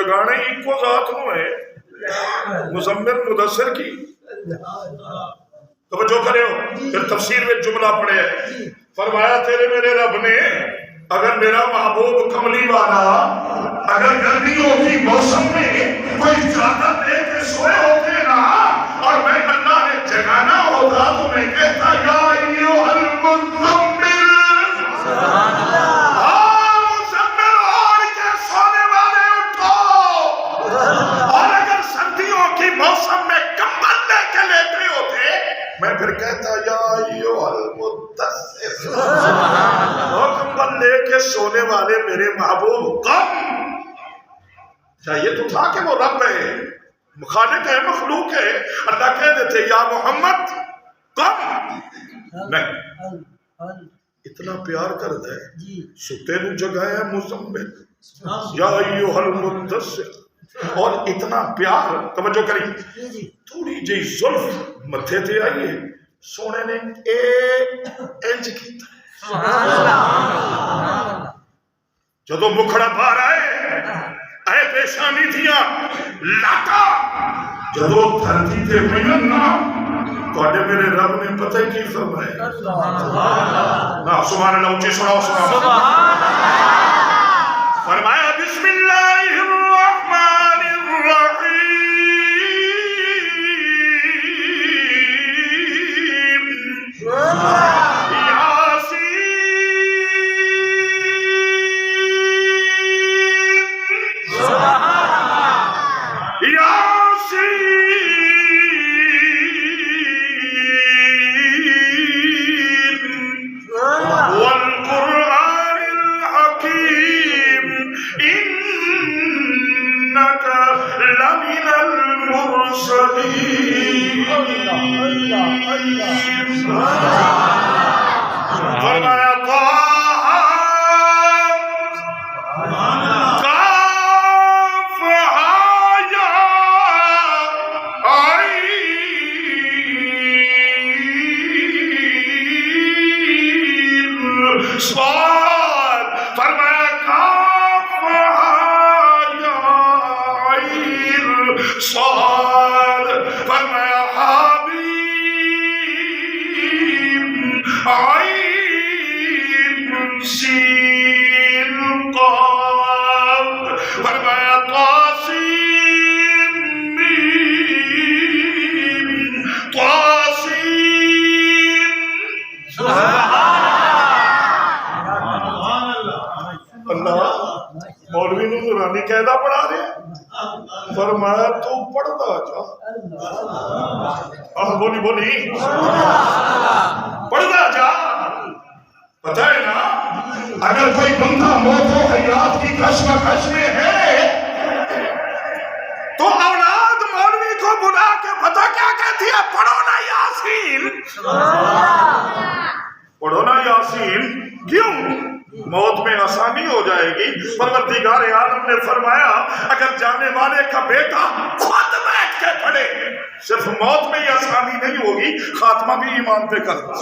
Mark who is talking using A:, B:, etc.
A: جگانے ایک کو ذات نو ہے مزمل مدثر کی توجہ کرے ہو. پھر تفسیر میں جملہ پڑھے فرمایا تیرے میرے رب نے اگر میرا محبوب کملی والا اگر گرمیوں کی موسم میں کوئی چادر لے کے سوئے ہوتے نا اور میں اللہ نے جگانا ہوتا تو میں کہتا یا ایھا المزمل مزمل اور کے سونے والے اٹھو. اور اگر سردیوں کی موسم میں کمبل لے کے لیٹے ہوتے میں پھر کہتا یا ایھا المدثر کمبل لے کے سونے والے میرے محبوب کم. چاہیے تو تھا کہ وہ رب ہے خالق ہے مخلوق ہے. اللہ کہہ دیتے یا محمد کم نہیں اتنا پیار کر دے ستے نو جگایا مزمل یا ایھا المدثر اور اتنا پیار. توجہ کریں تھوڑی جی زلف متھے تے آئیے سونے نے انج کیتا جدو مکھڑا باہر آئے اے پیشانی دیا لاٹا جدو دھرتی تے پہن نا تواڈے میرے رب نے پتہ کی فرمایا نا سبحان اللہ اونچی سناؤ سبحان اللہ فرمایا بسم اللہ الرحمن الرحیم فرمایا کاف ہایا عین صاد فرمایا کاف ہایا عین صاد فرمایا عین سین قاف فرمایا طاسین میم طاسین. اللہ مولوی نو نورانی قاعدہ پڑھا رہے فرمایا تو پڑھتا جا بولی بولی پڑھتا جا. پتہ ہے نا اگر کوئی بندہ موت و حیات کی کشمکش میں ہے تو اولاد مولوی کو بلا کے پتہ کیا کہتی ہے پڑھو نا یاسین پڑھو نا یاسین. کیوں؟ موت میں آسانی ہو جائے گی. پروردگار عالم نے فرمایا اگر جانے والے کا بیٹا خود بیٹھ کے پڑھے صرف موت میں ہی آسانی نہیں ہوگی خاتمہ بھی ایمان پہ کرنا.